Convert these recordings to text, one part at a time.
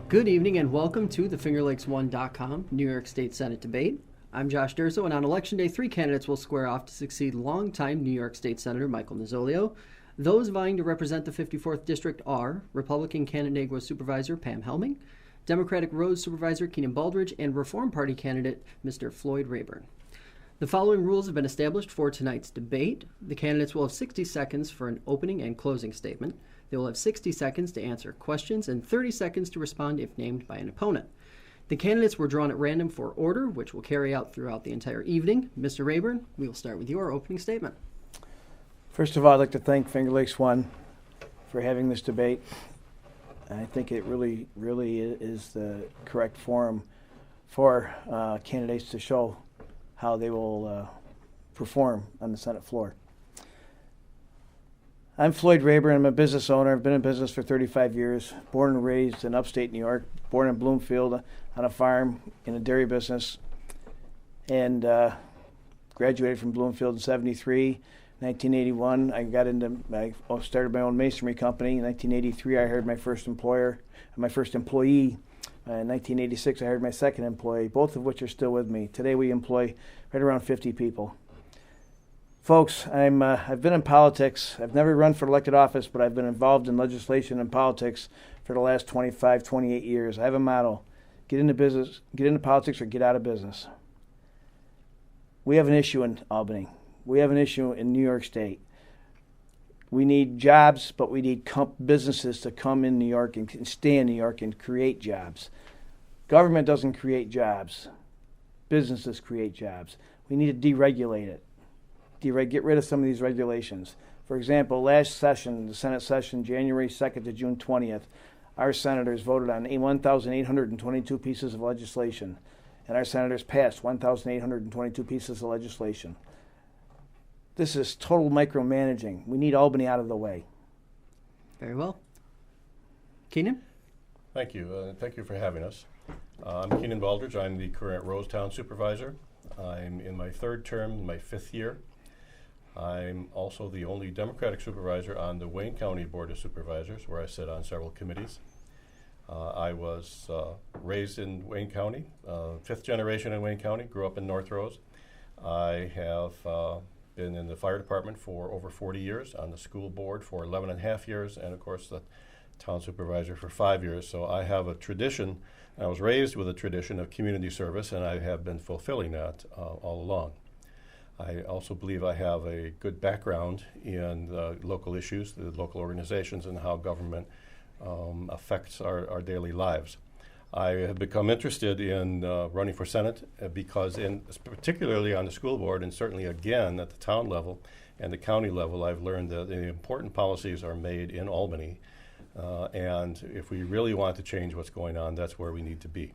Good evening and welcome to the FingerLakes1.com New York State Senate debate. I'm Josh Durso, and on Election Day, 3 candidates will square off to succeed longtime New York State Senator Michael Nozzolio. Those vying to represent the 54th District are Republican Canandaigua Supervisor Pam Helming, Democratic Rose Supervisor Keenan Baldridge, and Reform Party candidate Mr. Floyd Rayburn. The following rules have been established for tonight's debate. The candidates will have 60 seconds for an opening and closing statement. They will have 60 seconds to answer questions and 30 seconds to respond if named by an opponent. The candidates were drawn at random for order, which will carry out throughout the entire evening. Mr. Rayburn, we will start with your opening statement. First of all, I'd like to thank Finger Lakes One for having this debate. I think it really is the correct forum for candidates to show how they will perform on the Senate floor. I'm Floyd Rayburn. I'm a business owner. I've been in business for 35 years, born and raised in upstate New York, born in Bloomfield on a farm in a dairy business, and graduated from Bloomfield in 73. 1981, I started my own masonry company. In 1983, I hired my first employee. In 1986, I hired my second employee, both of which are still with me. Today, we employ right around 50 people. Folks, I've been in politics. I've never run for elected office, but I've been involved in legislation and politics for the last 25, 28 years. I have a motto: get into business, get into politics, or get out of business. We have an issue in Albany. We have an issue in New York State. We need jobs, but we need businesses to come in New York and stay in New York and create jobs. Government doesn't create jobs. Businesses create jobs. We need to deregulate it. Get rid of some of these regulations. For example, last session, the Senate session, January 2nd to June 20th, our senators voted on 1,822 pieces of legislation, and our senators passed 1,822 pieces of legislation. This is total micromanaging. We need Albany out of the way. Very well. Keenan? Thank you. Thank you for having us. I'm Keenan Baldridge. I'm the current Rosetown Supervisor. I'm in my third term, my fifth year. I'm also the only Democratic supervisor on the Wayne County Board of Supervisors, where I sit on several committees. I was raised in Wayne County, fifth generation in Wayne County, grew up in North Rose. I have been in the fire department for over 40 years, on the school board for 11 and a half years, and of course the town supervisor for 5 years. So I have a tradition. I was raised with a tradition of community service, and I have been fulfilling that all along. I also believe I have a good background in local issues, the local organizations, and how government affects our daily lives. I have become interested in running for Senate because, particularly on the school board, and certainly again at the town level and the county level, I've learned that the important policies are made in Albany. And if we really want to change what's going on, that's where we need to be.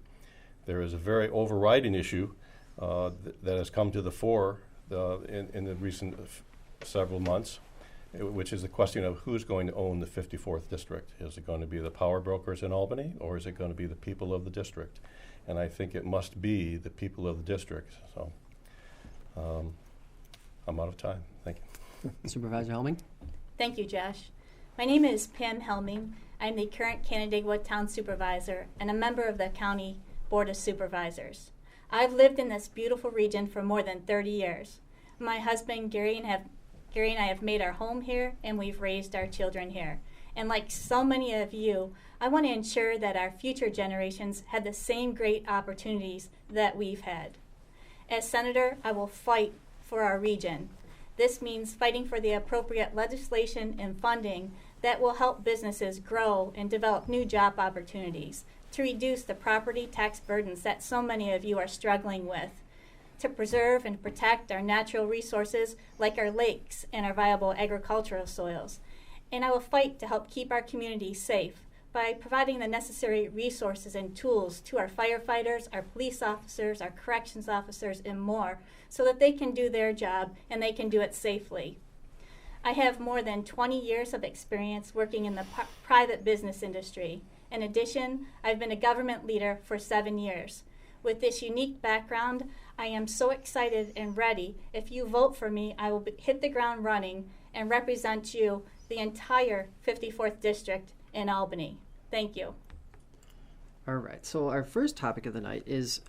There is a very overriding issue that has come to the fore in the recent several months, which is the question of who's going to own the 54th District. Is it going to be the power brokers in Albany, or is it going to be the people of the district? And I think it must be the people of the district. So I'm out of time. Thank you. Supervisor Helming? Thank you, Josh. My name is Pam Helming. I'm the current Canandaigua Town Supervisor and a member of the County Board of Supervisors. I've lived in this beautiful region for more than 30 years. My husband, Gary and I have made our home here, and we've raised our children here. And like so many of you, I want to ensure that our future generations have the same great opportunities that we've had. As Senator, I will fight for our region. This means fighting for the appropriate legislation and funding that will help businesses grow and develop new job opportunities, to reduce the property tax burdens that so many of you are struggling with, to preserve and protect our natural resources like our lakes and our viable agricultural soils. And I will fight to help keep our communities safe, by providing the necessary resources and tools to our firefighters, our police officers, our corrections officers, and more, so that they can do their job and they can do it safely. I have more than 20 years of experience working in the private business industry. In addition, I've been a government leader for 7 years. With this unique background, I am so excited and ready. If you vote for me, I will hit the ground running and represent you, the entire 54th District in Albany. Thank you. All right, so our first topic of the night is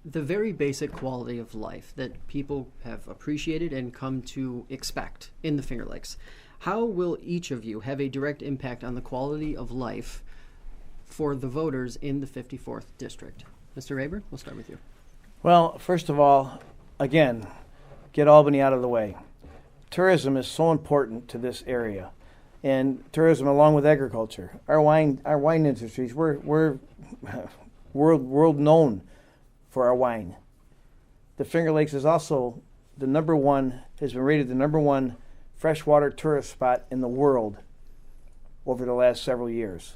the very basic quality of life that people have appreciated and come to expect in the Finger Lakes. How will each of you have a direct impact on the quality of life for the voters in the 54th District? Mr. Rayburn, we'll start with you. Well, first of all, again, get Albany out of the way. Tourism is so important to this area, and tourism along with agriculture. Our wine industries, we're world known for our wine. The Finger Lakes is also has been rated the number one freshwater tourist spot in the world over the last several years.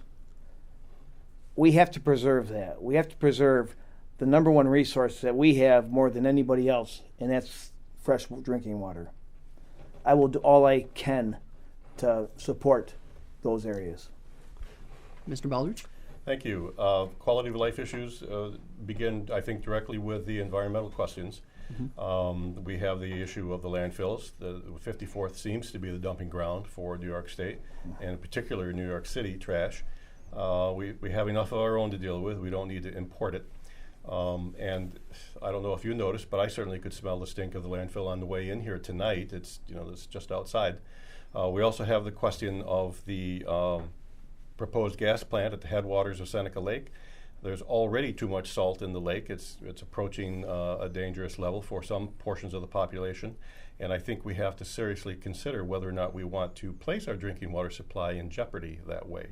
We have to preserve that. We have to preserve the number one resource that we have more than anybody else, and that's fresh drinking water. I will do all I can to support those areas. Mr. Baldridge? Thank you. Quality of life issues begin, I think, directly with the environmental questions. Mm-hmm. We have the issue of the landfills. The 54th seems to be the dumping ground for New York State, and in particular New York City trash. We have enough of our own to deal with. We don't need to import it. And I don't know if you noticed, but I certainly could smell the stink of the landfill on the way in here tonight. It's just outside. We also have the question of the proposed gas plant at the headwaters of Seneca Lake. There's already too much salt in the lake. It's approaching a dangerous level for some portions of the population. And I think we have to seriously consider whether or not we want to place our drinking water supply in jeopardy that way.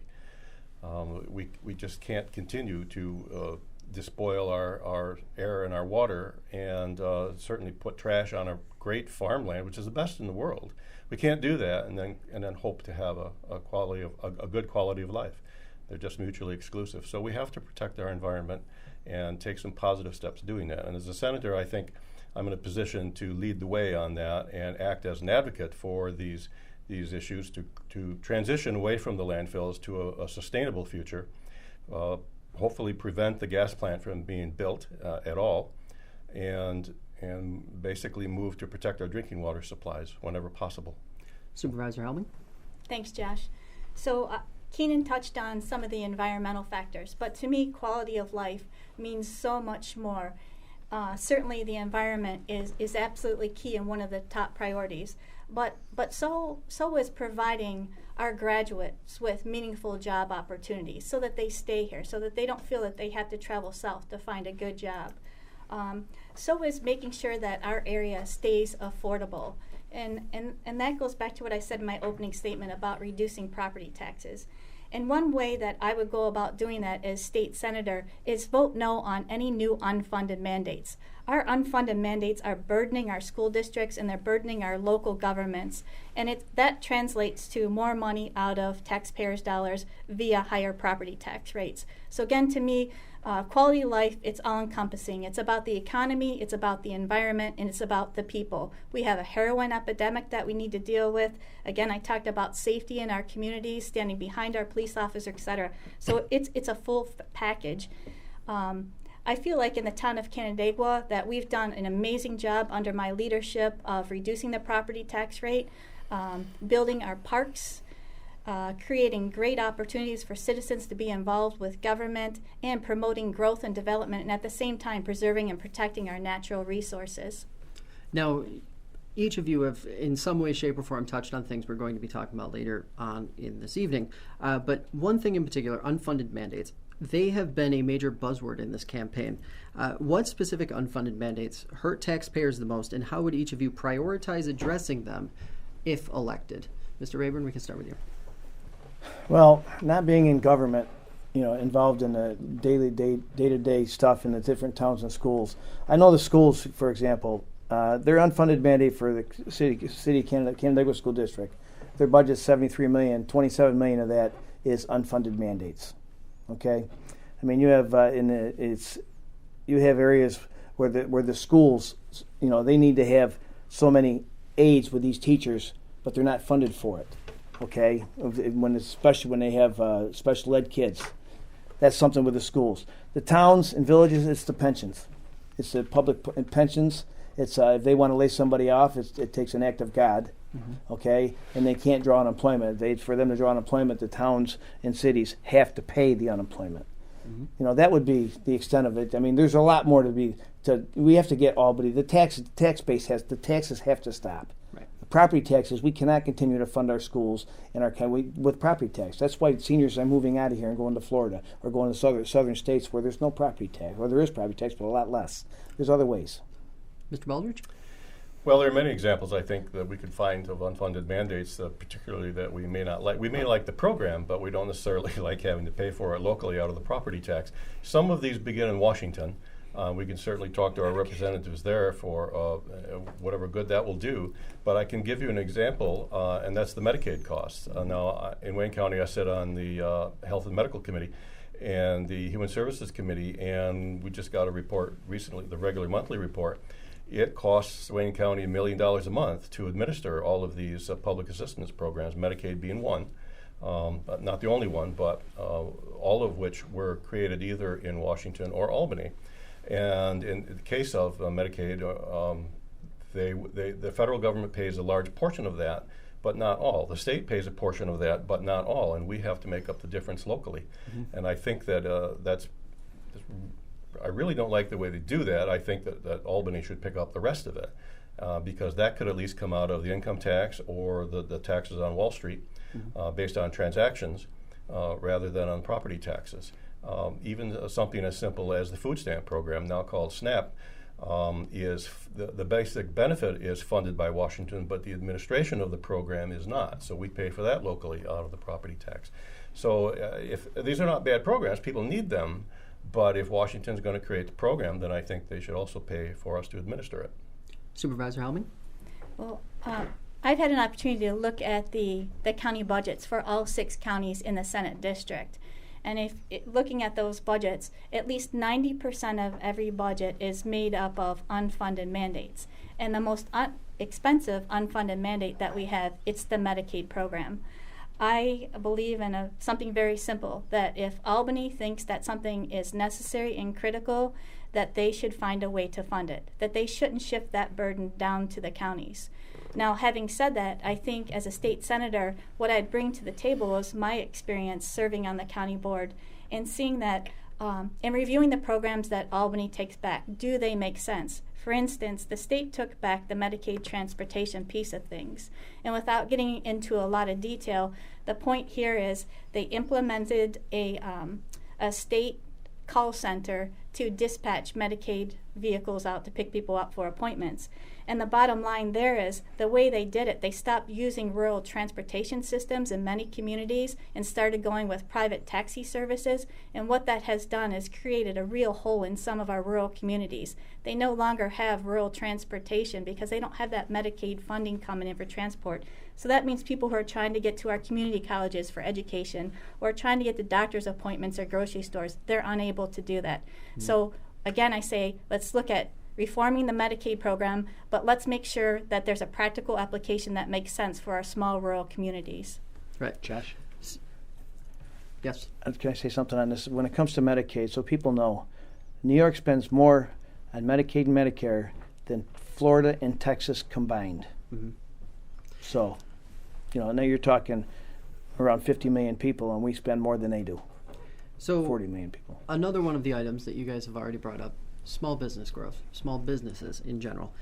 We just can't continue to despoil our air and our water, and certainly put trash on a great farmland, which is the best in the world. We can't do that and then hope to have a good quality of life. They're just mutually exclusive. So we have to protect our environment and take some positive steps doing that. And as a senator, I think I'm in a position to lead the way on that and act as an advocate for these issues to transition away from the landfills to a sustainable future. Hopefully prevent the gas plant from being built at all, and basically move to protect our drinking water supplies whenever possible. Supervisor Helming? Thanks, Josh. So Keenan touched on some of the environmental factors, but to me, quality of life means so much more. Certainly the environment is absolutely key and one of the top priorities, but so is providing our graduates with meaningful job opportunities so that they stay here, so that they don't feel that they have to travel south to find a good job. So is making sure that our area stays affordable. And that goes back to what I said in my opening statement about reducing property taxes. And one way that I would go about doing that as state senator is vote no on any new unfunded mandates. Our unfunded mandates are burdening our school districts and they're burdening our local governments. And that translates to more money out of taxpayers' dollars via higher property tax rates. So again, to me, quality of life, it's all-encompassing. It's about the economy, it's about the environment, and it's about the people. We have a heroin epidemic that we need to deal with. Again, I talked about safety in our communities, standing behind our police officers, et cetera. So it's a full package. I feel like in the town of Canandaigua that we've done an amazing job under my leadership of reducing the property tax rate, building our parks, creating great opportunities for citizens to be involved with government, and promoting growth and development, and at the same time preserving and protecting our natural resources. Now, each of you have in some way, shape, or form touched on things we're going to be talking about later on in this evening. But one thing in particular, unfunded mandates. They have been a major buzzword in this campaign. What specific unfunded mandates hurt taxpayers the most, and how would each of you prioritize addressing them if elected? Mr. Rayburn, we can start with you. Well, not being in government, involved in the day-to-day stuff in the different towns and schools. I know the schools, for example, their unfunded mandate for the city Canandaigua School District, their budget's $73 million, $27 million of that is unfunded mandates. Okay, I mean you have you have areas where the schools, they need to have so many aides with these teachers, but they're not funded for it. Okay, especially when they have special ed kids, that's something with the schools. The towns and villages, it's the pensions, it's the public pensions. It's if they want to lay somebody off, it takes an act of God. Mm-hmm. Okay, and they can't draw unemployment. For them to draw unemployment, the towns and cities have to pay the unemployment. Mm-hmm. That would be the extent of it. I mean, there's a lot more we have to get Albany. The tax base the taxes have to stop. Right. The property taxes, we cannot continue to fund our schools and our county with property tax. That's why seniors are moving out of here and going to Florida or going to southern states where there's no property tax, or there is property tax, but a lot less. There's other ways. Mr. Baldridge? Well, there are many examples, I think, that we could find of unfunded mandates, particularly that we may not like. We may like the program, but we don't necessarily like having to pay for it locally out of the property tax. Some of these begin in Washington. We can certainly talk to our representatives there for whatever good that will do. But I can give you an example, and that's the Medicaid costs. Now, in Wayne County, I sit on the Health and Medical Committee and the Human Services Committee, and we just got a report recently, the regular monthly report. It costs Wayne County $1 million a month to administer all of these public assistance programs, Medicaid being one, not the only one, but all of which were created either in Washington or Albany. And in the case of Medicaid, the federal government pays a large portion of that, but not all. The state pays a portion of that, but not all, and we have to make up the difference locally. Mm-hmm. And I think that I really don't like the way they do that. I think that Albany should pick up the rest of it because that could at least come out of the income tax or the taxes on Wall Street based on transactions rather than on property taxes. Even something as simple as the food stamp program, now called SNAP, is the basic benefit is funded by Washington, but the administration of the program is not. So we pay for that locally out of the property tax. So if these are not bad programs, people need them. But if Washington's going to create the program, then I think they should also pay for us to administer it. Supervisor Helming? Well, I've had an opportunity to look at the county budgets for all 6 counties in the Senate district. And looking at those budgets, at least 90% of every budget is made up of unfunded mandates. And the most expensive unfunded mandate that we have, it's the Medicaid program. I believe in something very simple, that if Albany thinks that something is necessary and critical, that they should find a way to fund it, that they shouldn't shift that burden down to the counties. Now, having said that, I think as a state senator, what I'd bring to the table is my experience serving on the county board and seeing that and reviewing the programs that Albany takes back. Do they make sense? For instance, the state took back the Medicaid transportation piece of things. And without getting into a lot of detail, the point here is they implemented a state call center to dispatch Medicaid vehicles out to pick people up for appointments. And the bottom line there is the way they did it, they stopped using rural transportation systems in many communities and started going with private taxi services. And what that has done is created a real hole in some of our rural communities. They no longer have rural transportation because they don't have that Medicaid funding coming in for transport. So that means people who are trying to get to our community colleges for education or trying to get to doctor's appointments or grocery stores, they're unable to do that. Mm-hmm. So again, I say let's look at reforming the Medicaid program, but let's make sure that there's a practical application that makes sense for our small rural communities. Right, Josh? Yes? Can I say something on this? When it comes to Medicaid, so people know, New York spends more on Medicaid and Medicare than Florida and Texas combined. Mm-hmm. So, now you're talking around 50 million people, and we spend more than they do. So 40 million people. Another one of the items that you guys have already brought up, small business growth, small businesses in general.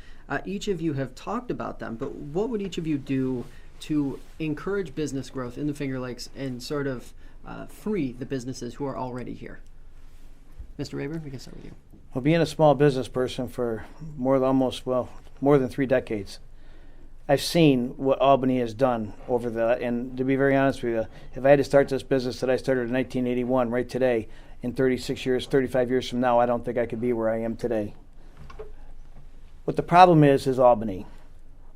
Each of you have talked about them, but what would each of you do to encourage business growth in the Finger Lakes and sort of free the businesses who are already here? Mr. Rayburn, we can start with you. Well, being a small business person for more than 3 decades, I've seen what Albany has done and to be very honest with you, if I had to start this business that I started in 1981 right today, in 35 years from now, I don't think I could be where I am today. What the problem is Albany.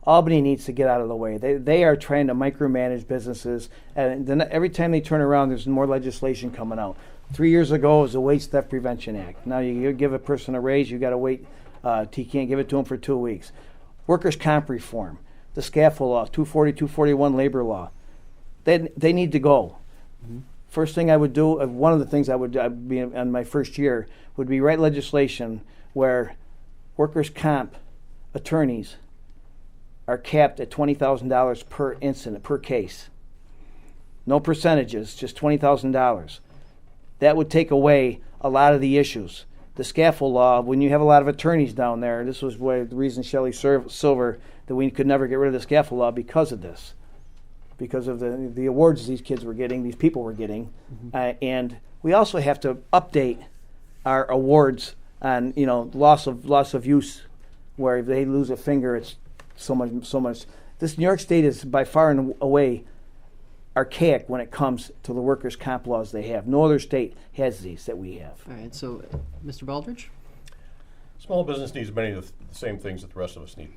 Albany needs to get out of the way. They are trying to micromanage businesses, and then every time they turn around, there's more legislation coming out. 3 years ago, it was the Wage Theft Prevention Act. Now you give a person a raise, you got to wait. You can't give it to them for 2 weeks. Workers' comp reform, the scaffold law, 240, 241 labor law. They need to go. Mm-hmm. First thing I would do, one of the things I'd be in my first year, would be write legislation where workers' comp attorneys are capped at $20,000 per incident, per case. No percentages, just $20,000. That would take away a lot of the issues. The scaffold law, when you have a lot of attorneys down there, this was the reason Shelley Silver, that we could never get rid of the scaffold law because of this, because of the awards these kids were getting, these people were getting. Mm-hmm. And we also have to update our awards on, loss of use, where if they lose a finger, it's so much. This New York State is by far and away archaic when it comes to the workers' comp laws they have. No other state has these that we have. All right, so Mr. Baldridge? Small business needs many of the same things that the rest of us need.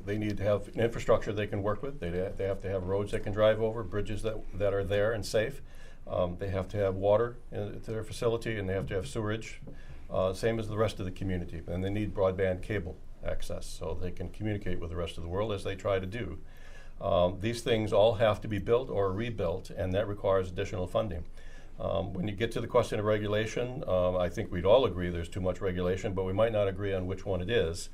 They need to have an infrastructure they can work with. They have to have roads they can drive over, bridges that are there and safe. They have to have water to their facility, and they have to have sewerage, same as the rest of the community. And they need broadband cable access so they can communicate with the rest of the world as they try to do. These things all have to be built or rebuilt, and that requires additional funding. When you get to the question of regulation, I think we'd all agree there's too much regulation, but we might not agree on which one it is,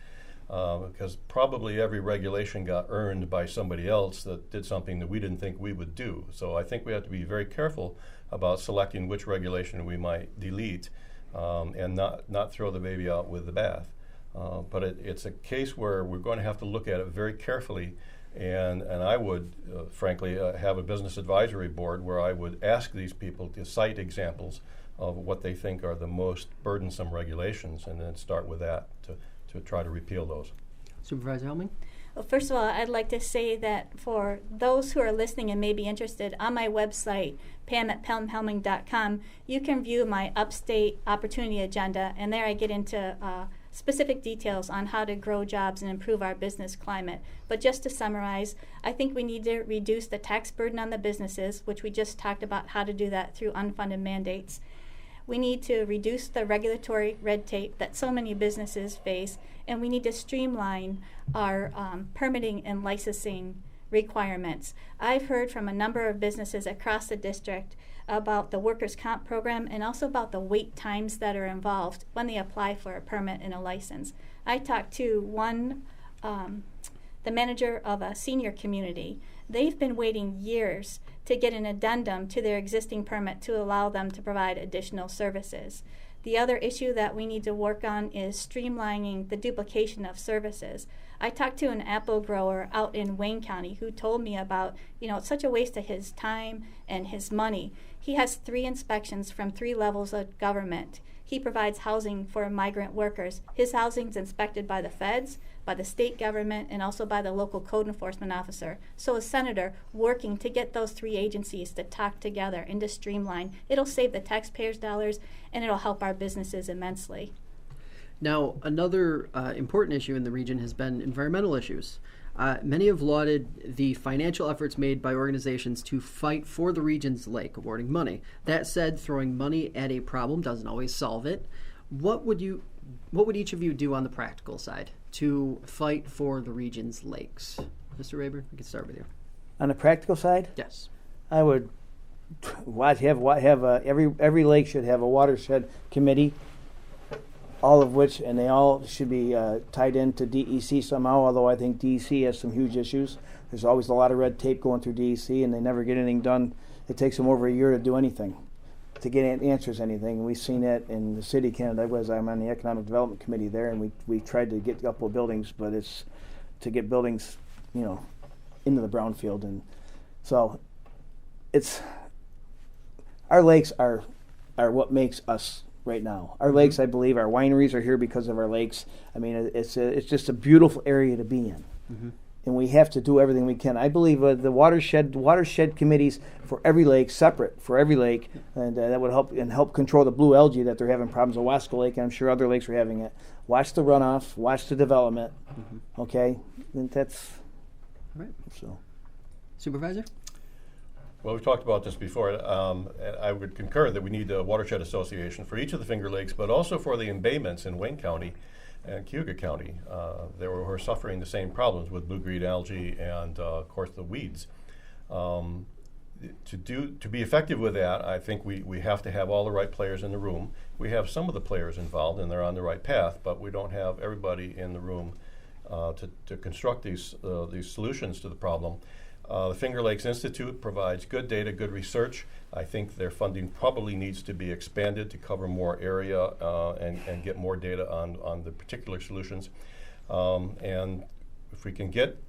because probably every regulation got earned by somebody else that did something that we didn't think we would do. So I think we have to be very careful about selecting which regulation we might delete and not throw the baby out with the bath. But it's a case where we're going to have to look at it very carefully. And I would, frankly, have a business advisory board where I would ask these people to cite examples of what they think are the most burdensome regulations, and then start with that to try to repeal those. Supervisor Helming? Well, first of all, I'd like to say that for those who are listening and may be interested, on my website, pam@pelmhelming.com, you can view my upstate opportunity agenda, and there I get into specific details on how to grow jobs and improve our business climate. But just to summarize, I think we need to reduce the tax burden on the businesses, which we just talked about how to do that through unfunded mandates. We need to reduce the regulatory red tape that so many businesses face, and we need to streamline our permitting and licensing requirements. I've heard from a number of businesses across the district about the workers' comp program and also about the wait times that are involved when they apply for a permit and a license. I talked to the manager of a senior community. They've been waiting years to get an addendum to their existing permit to allow them to provide additional services. The other issue that we need to work on is streamlining the duplication of services. I talked to an apple grower out in Wayne County who told me about, it's such a waste of his time and his money. He has 3 inspections from 3 levels of government. He provides housing for migrant workers. His housing is inspected by the feds, by the state government, and also by the local code enforcement officer. So a senator working to get those 3 agencies to talk together and to streamline, it'll save the taxpayers' dollars and it'll help our businesses immensely. Now, another important issue in the region has been environmental issues. Many have lauded the financial efforts made by organizations to fight for the region's lake, awarding money. That said, throwing money at a problem doesn't always solve it. What would each of you do on the practical side to fight for the region's lakes? Mr. Rayburn, we can start with you. On the practical side? Yes. I would have every lake should have a watershed committee, all of which, and they all should be tied into DEC somehow, although I think DEC has some huge issues. There's always a lot of red tape going through DEC, and they never get anything done. It takes them over a year to do anything, to get answers anything. We've seen that in the city of Canada. I'm on the Economic Development Committee there, and we tried to get a couple of buildings, but it's to get buildings, into the brownfield. And so it's, our lakes are what makes us right now. Our lakes, I believe, our wineries are here because of our lakes. I mean, it's just a beautiful area to be in, and we have to do everything we can. I believe the watershed committees for every lake, separate for every lake, and that would help control the blue algae that they're having problems with. Wasco Lake, and I'm sure other lakes are having it. Watch the runoff, watch the development. Okay, and that's all right. So, Supervisor. Well, we've talked about this before. And I would concur that we need a watershed association for each of the Finger Lakes, but also for the embayments in Wayne County and Cayuga County. They were suffering the same problems with blue-green algae and, of course, the weeds. To be effective with that, I think we have to have all the right players in the room. We have some of the players involved, and they're on the right path, but we don't have everybody in the room to construct these solutions to the problem. The Finger Lakes Institute provides good data, good research. I think their funding probably needs to be expanded to cover more area and get more data on the particular solutions. And if we can get,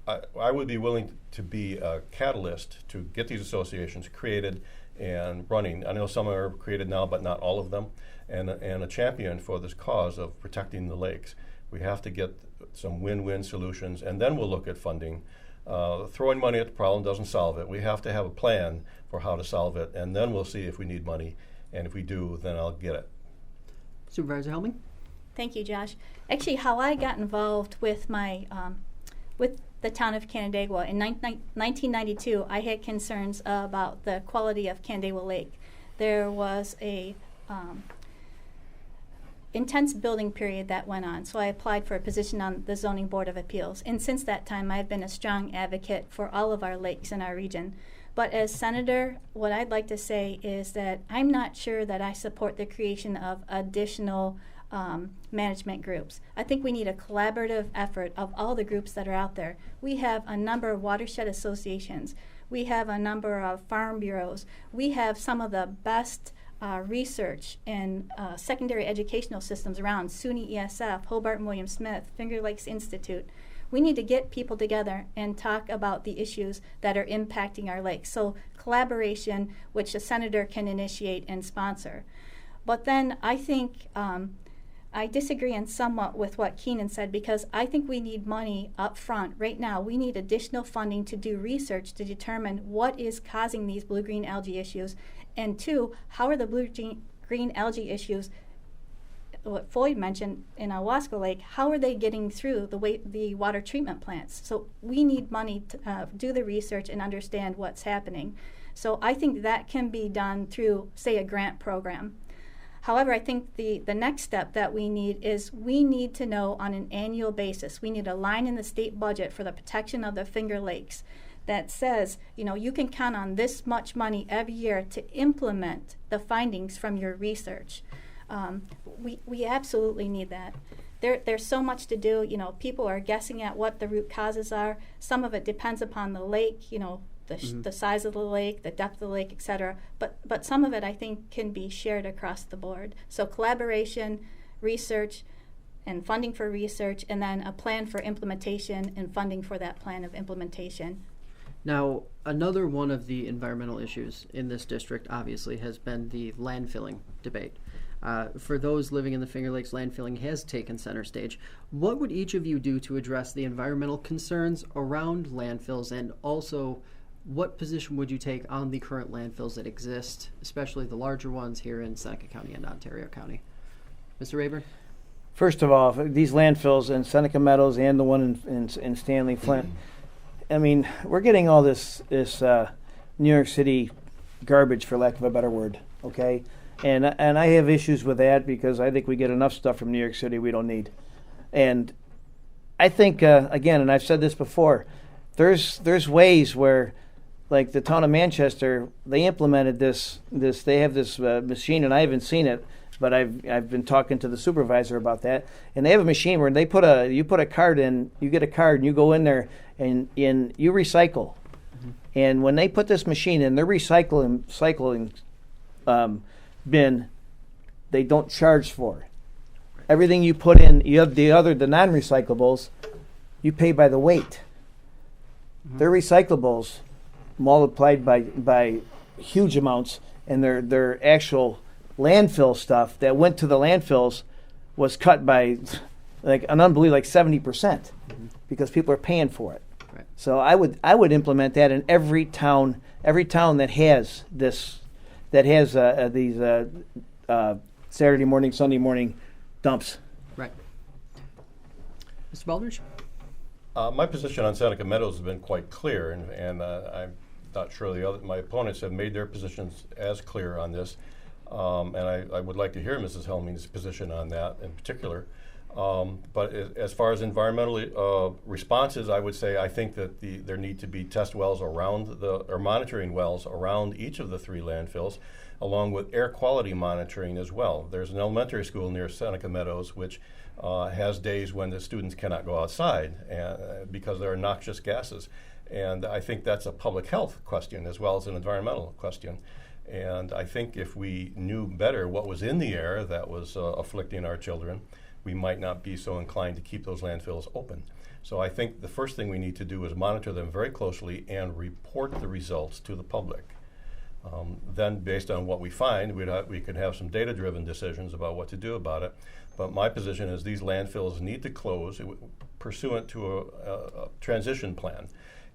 I would be willing to be a catalyst to get these associations created and running. I know some are created now, but not all of them, and a champion for this cause of protecting the lakes. We have to get some win-win solutions, and then we'll look at funding. Throwing money at the problem doesn't solve it. We have to have a plan for how to solve it, and then we'll see if we need money. And if we do, then I'll get it. Supervisor Helming? Thank you, Josh. Actually, how I got involved with my with the town of Canandaigua in 1992, I had concerns about the quality of Canandaigua Lake. There was a intense building period that went on, so I applied for a position on the Zoning Board of Appeals. And since that time, I've been a strong advocate for all of our lakes in our region. But as senator, what I'd like to say is that I'm not sure that I support the creation of additional management groups. I think we need a collaborative effort of all the groups that are out there. We have a number of watershed associations. We have a number of farm bureaus. We have some of the best research in secondary educational systems around: SUNY ESF, Hobart and William Smith, Finger Lakes Institute. We need to get people together and talk about the issues that are impacting our lakes. So collaboration, which a senator can initiate and sponsor. But then I think I disagree in somewhat with what Keenan said, because I think we need money up front. Right now, we need additional funding to do research to determine what is causing these blue-green algae issues. And two, how are the blue-green algae issues, what Floyd mentioned in Owasco Lake, how are they getting through the water treatment plants? So we need money to do the research and understand what's happening. So I think that can be done through, say, a grant program. However, I think the next step that we need is we need to know on an annual basis. We need a line in the state budget for the protection of the Finger Lakes that says, you can count on this much money every year to implement the findings from your research. We absolutely need that. There's so much to do. People are guessing at what the root causes are. Some of it depends upon the lake, the size of the lake, the depth of the lake, et cetera. But some of it, I think, can be shared across the board. So collaboration, research, and funding for research, and then a plan for implementation and funding for that plan of implementation. Now, another one of the environmental issues in this district, obviously, has been the landfilling debate. For those living in the Finger Lakes, landfilling has taken center stage. What would each of you do to address the environmental concerns around landfills, and also what position would you take on the current landfills that exist, especially the larger ones here in Seneca County and Ontario County? Mr. Rayburn? First of all, these landfills in Seneca Meadows and the one in Stanley Flint, I mean, we're getting all this New York City garbage, for lack of a better word, okay? And I have issues with that, because I think we get enough stuff from New York City we don't need. And I think, again, and I've said this before, there's ways where, like the town of Manchester, they implemented this they have this machine, and I haven't seen it, but I've been talking to the supervisor about that. And they have a machine where they you put a card in, you get a card, and you go in there and you recycle. Mm-hmm. And when they put this machine in, their recycling bin, they don't charge for. Everything you put in, you have the non-recyclables, you pay by the weight. Mm-hmm. Their recyclables multiplied by huge amounts, and their actual landfill stuff that went to the landfills was cut by like an unbelievable 70%, because people are paying for it. Right. So I would implement that in every town that has this, that has these Saturday morning, Sunday morning dumps. Right. Mr. Baldridge? My position on Seneca Meadows has been quite clear, and not sure my opponents have made their positions as clear on this, and I would like to hear Mrs. Helming's position on that in particular. But as far as environmental responses, I would say I think that there need to be test wells or monitoring wells around each of the 3 landfills, along with air quality monitoring as well. There's an elementary school near Seneca Meadows which has days when the students cannot go outside because there are noxious gases. And I think that's a public health question as well as an environmental question. And I think if we knew better what was in the air that was afflicting our children, we might not be so inclined to keep those landfills open. So I think the first thing we need to do is monitor them very closely and report the results to the public. Then based on what we find, we could have some data-driven decisions about what to do about it. But my position is these landfills need to close pursuant to a transition plan.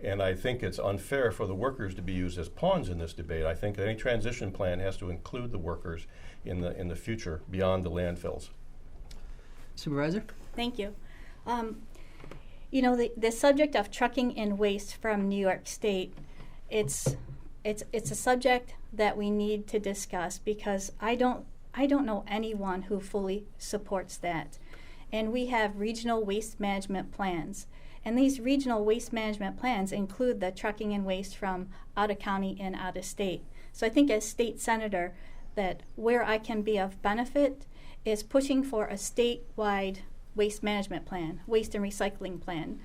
And I think it's unfair for the workers to be used as pawns in this debate. I think any transition plan has to include the workers in the future beyond the landfills. Supervisor? Thank you. The subject of trucking in waste from New York State, it's a subject that we need to discuss because I don't know anyone who fully supports that. And we have regional waste management plans. And these regional waste management plans include the trucking and waste from out of county and out of state. So I think as state senator that where I can be of benefit is pushing for a statewide waste management plan, waste and recycling plan.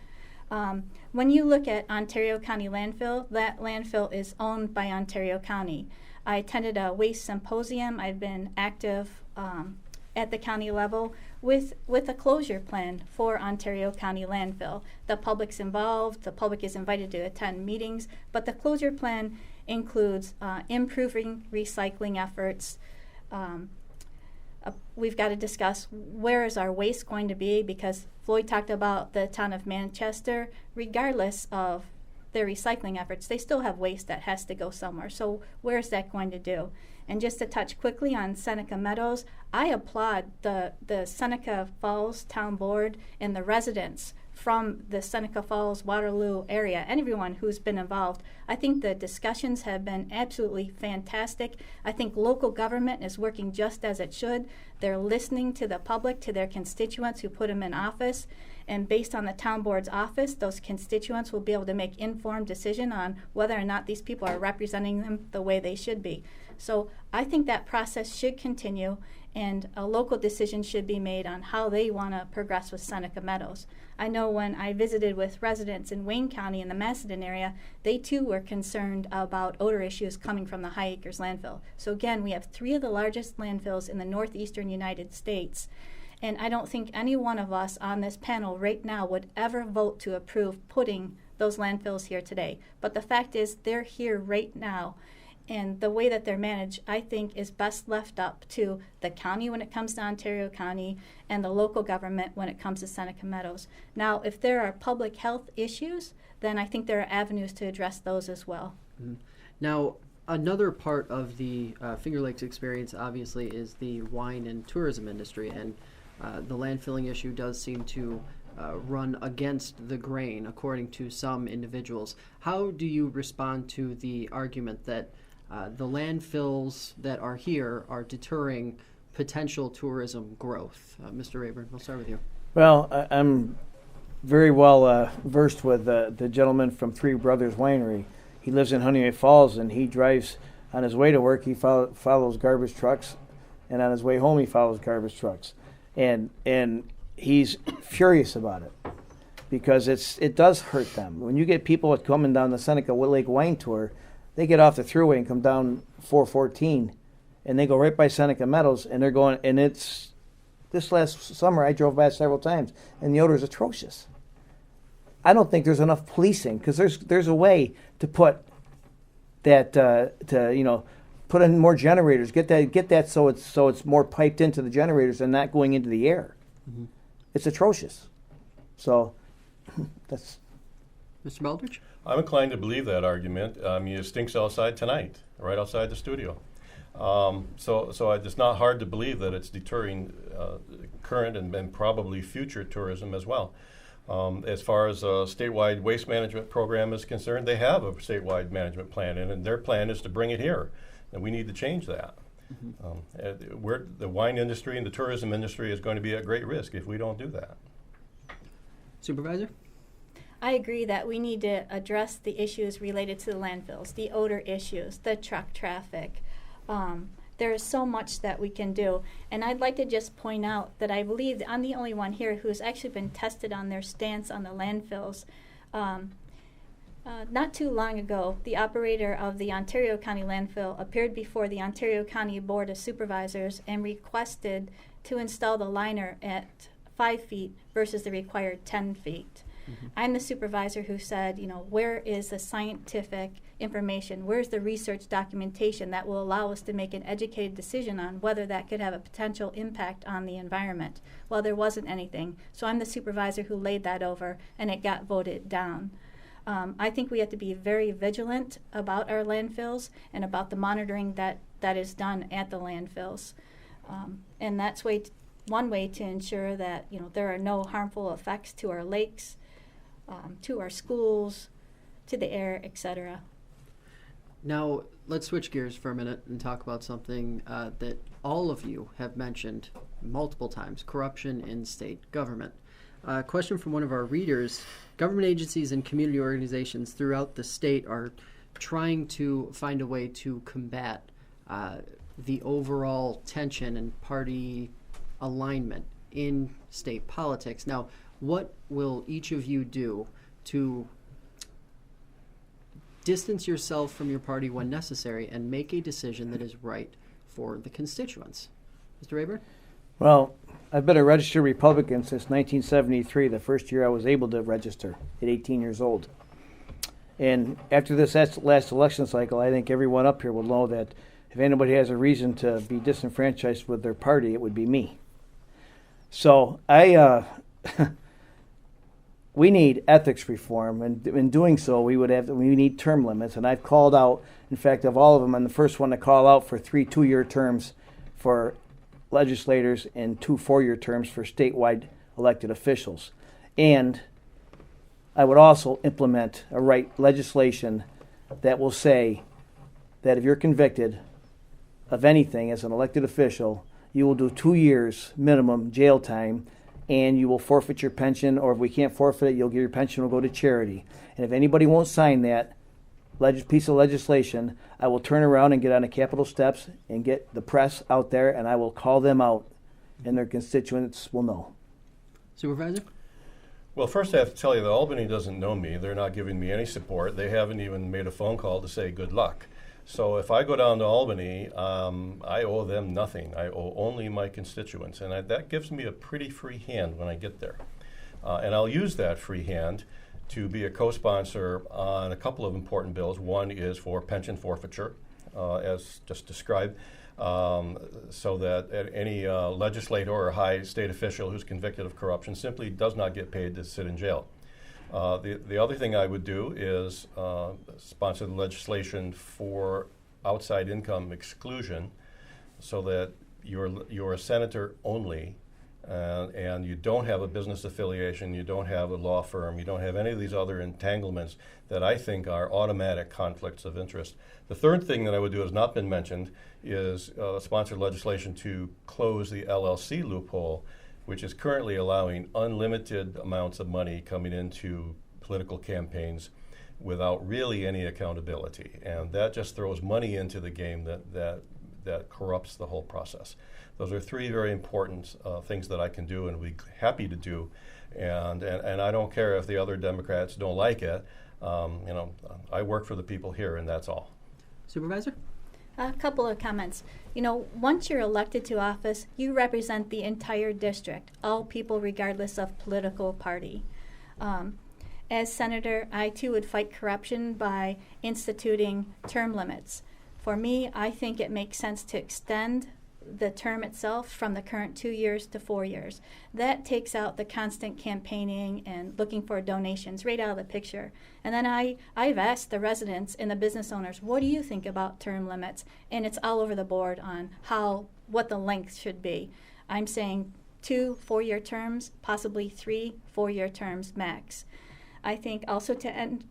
When you look at Ontario County Landfill, that landfill is owned by Ontario County. I attended a waste symposium. I've been active at the county level with a closure plan for Ontario County Landfill. The public's involved, the public is invited to attend meetings, but the closure plan includes improving recycling efforts. We've got to discuss where is our waste going to be, because Floyd talked about the town of Manchester. Regardless of their recycling efforts, they still have waste that has to go somewhere. So where is that going to do? And just to touch quickly on Seneca Meadows, I applaud the Seneca Falls Town Board and the residents from the Seneca Falls, Waterloo area, and everyone who's been involved. I think the discussions have been absolutely fantastic. I think local government is working just as it should. They're listening to the public, to their constituents who put them in office, and based on the town board's office, those constituents will be able to make informed decision on whether or not these people are representing them the way they should be. So I think that process should continue, and a local decision should be made on how they want to progress with Seneca Meadows. I know when I visited with residents in Wayne County in the Macedon area, they too were concerned about odor issues coming from the High Acres landfill. So again, we have 3 of the largest landfills in the northeastern United States. And I don't think any one of us on this panel right now would ever vote to approve putting those landfills here today. But the fact is, they're here right now. And the way that they're managed, I think, is best left up to the county when it comes to Ontario County and the local government when it comes to Seneca Meadows. Now, if there are public health issues, then I think there are avenues to address those as well. Mm-hmm. Now, another part of the Finger Lakes experience, obviously, is the wine and tourism industry. And the landfilling issue does seem to run against the grain, according to some individuals. How do you respond to the argument that the landfills that are here are deterring potential tourism growth? Mr. Rayburn, we'll start with you. Well, I'm very well versed with the gentleman from Three Brothers Winery. He lives in Honeyway Falls, and he drives on his way to work. He follows garbage trucks, and on his way home he follows garbage trucks, and he's furious about it because it does hurt them. When you get people coming down the Seneca Lake Wine Tour, they get off the thruway and come down 414, and they go right by Seneca Meadows, and they're going. And it's this last summer I drove by several times, and the odor is atrocious. I don't think there's enough policing, because there's a way to put that put in more generators, get that so it's more piped into the generators and not going into the air. Mm-hmm. It's atrocious. So that's. Mr. Baldridge? I'm inclined to believe that argument. It stinks outside tonight, right outside the studio. So it's not hard to believe that it's deterring current and probably future tourism as well. As far as a statewide waste management program is concerned, they have a statewide management plan, and their plan is to bring it here, and we need to change that. The wine industry and the tourism industry is going to be at great risk if we don't do that. Supervisor? I agree that we need to address the issues related to the landfills, the odor issues, the truck traffic. There is so much that we can do. And I'd like to just point out that I believe that I'm the only one here who's actually been tested on their stance on the landfills. Not too long ago, the operator of the Ontario County landfill appeared before the Ontario County Board of Supervisors and requested to install the liner at 5 feet versus the required 10 feet. I'm the supervisor who said, where is the scientific information? Where's the research documentation that will allow us to make an educated decision on whether that could have a potential impact on the environment? Well, there wasn't anything. So I'm the supervisor who laid that over, and it got voted down. I think we have to be very vigilant about our landfills and about the monitoring that is done at the landfills. And that's one way to ensure that there are no harmful effects to our lakes, to our schools, to the air, etc. Now, let's switch gears for a minute and talk about something that all of you have mentioned multiple times, corruption in state government. A question from one of our readers: government agencies and community organizations throughout the state are trying to find a way to combat the overall tension and party alignment in state politics. Now, what will each of you do to distance yourself from your party when necessary and make a decision that is right for the constituents? Mr. Rayburn? Well, I've been a registered Republican since 1973, the first year I was able to register at 18 years old. And after this last election cycle, I think everyone up here will know that if anybody has a reason to be disenfranchised with their party, it would be me. So we need ethics reform, and in doing so, we need term limits. And I've called out, in fact, of all of them, I'm the first one to call out for 3 2-year terms for legislators and 2 4-year terms for statewide elected officials. And I would also implement legislation that will say that if you're convicted of anything as an elected official, you will do 2 years minimum jail time, and you will forfeit your pension, or if we can't forfeit it, your pension will go to charity. And if anybody won't sign that piece of legislation, I will turn around and get on the Capitol steps and get the press out there, and I will call them out, and their constituents will know. Supervisor? Well, first I have to tell you that Albany doesn't know me. They're not giving me any support. They haven't even made a phone call to say good luck. So if I go down to Albany, I owe them nothing. I owe only my constituents, and that gives me a pretty free hand when I get there. And I'll use that free hand to be a co-sponsor on a couple of important bills. One is for pension forfeiture, as just described, so that any legislator or high state official who's convicted of corruption simply does not get paid to sit in jail. The other thing I would do is sponsor the legislation for outside income exclusion, so that you're a senator only, and you don't have a business affiliation, you don't have a law firm, you don't have any of these other entanglements that I think are automatic conflicts of interest. The third thing that I would do, has not been mentioned, is sponsor legislation to close the LLC loophole, which is currently allowing unlimited amounts of money coming into political campaigns without really any accountability. And that just throws money into the game that corrupts the whole process. Those are 3 very important things that I can do and be happy to do. And I don't care if the other Democrats don't like it. I work for the people here, and that's all. Supervisor? A couple of comments. Once you're elected to office, you represent the entire district, all people regardless of political party. As senator, I too would fight corruption by instituting term limits. For me, I think it makes sense to extend the term itself from the current 2 years to 4 years. That takes out the constant campaigning and looking for donations right out of the picture. And then I've asked the residents and the business owners, what do you think about term limits? And it's all over the board on what the length should be. I'm saying 2 4-year terms, possibly 3 4-year terms max. I think also to end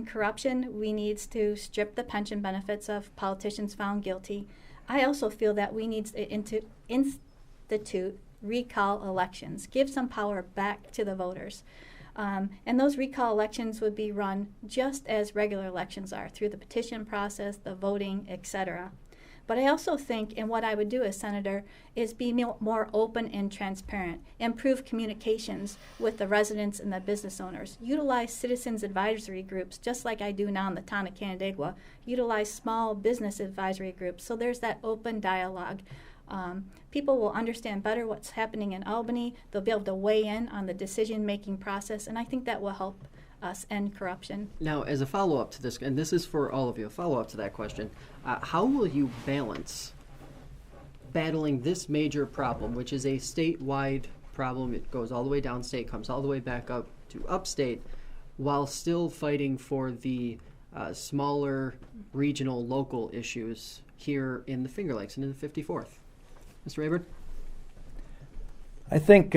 corruption, we need to strip the pension benefits of politicians found guilty. I also feel that we need to institute recall elections, give some power back to the voters. And those recall elections would be run just as regular elections are, through the petition process, the voting, etc. But I also think, and what I would do as senator, is be more open and transparent, improve communications with the residents and the business owners, utilize citizens advisory groups, just like I do now in the town of Canandaigua, utilize small business advisory groups, so there's that open dialogue. People will understand better what's happening in Albany. They'll be able to weigh in on the decision-making process, and I think that will help us end corruption. Now, as a follow-up to this, and this is for all of you, a follow-up to that question, how will you balance battling this major problem, which is a statewide problem? It goes all the way downstate, comes all the way back up to upstate, while still fighting for the smaller regional local issues here in the Finger Lakes and in the 54th. Mr. Rayburn? I think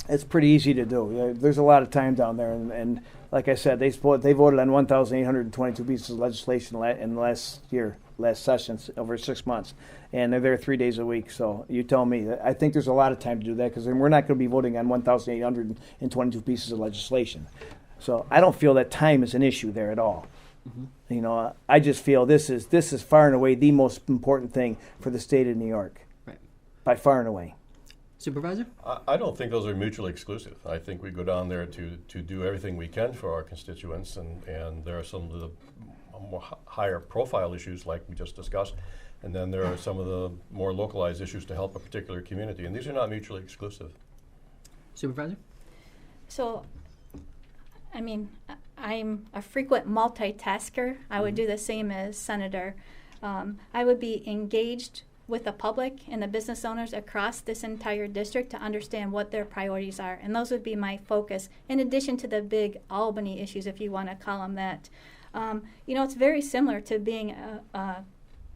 it's pretty easy to do. There's a lot of time down there, and like I said, they voted on 1,822 pieces of legislation in the last session, over 6 months, and they're there 3 days a week. So you tell me. I think there's a lot of time to do that, because we're not going to be voting on 1,822 pieces of legislation. So I don't feel that time is an issue there at all. Mm-hmm. You know, I just feel this is far and away the most important thing for the state of New York, right? By far and away. Supervisor? I don't think those are mutually exclusive. I think we go down there to do everything we can for our constituents, and there are some of the more higher profile issues like we just discussed, and then there are some of the more localized issues to help a particular community, and these are not mutually exclusive. Supervisor? So, I mean, I'm a frequent multitasker. I would do the same as Senator. I would be engaged with the public and the business owners across this entire district to understand what their priorities are. And those would be my focus, in addition to the big Albany issues, if you want to call them that. You know, it's very similar to being a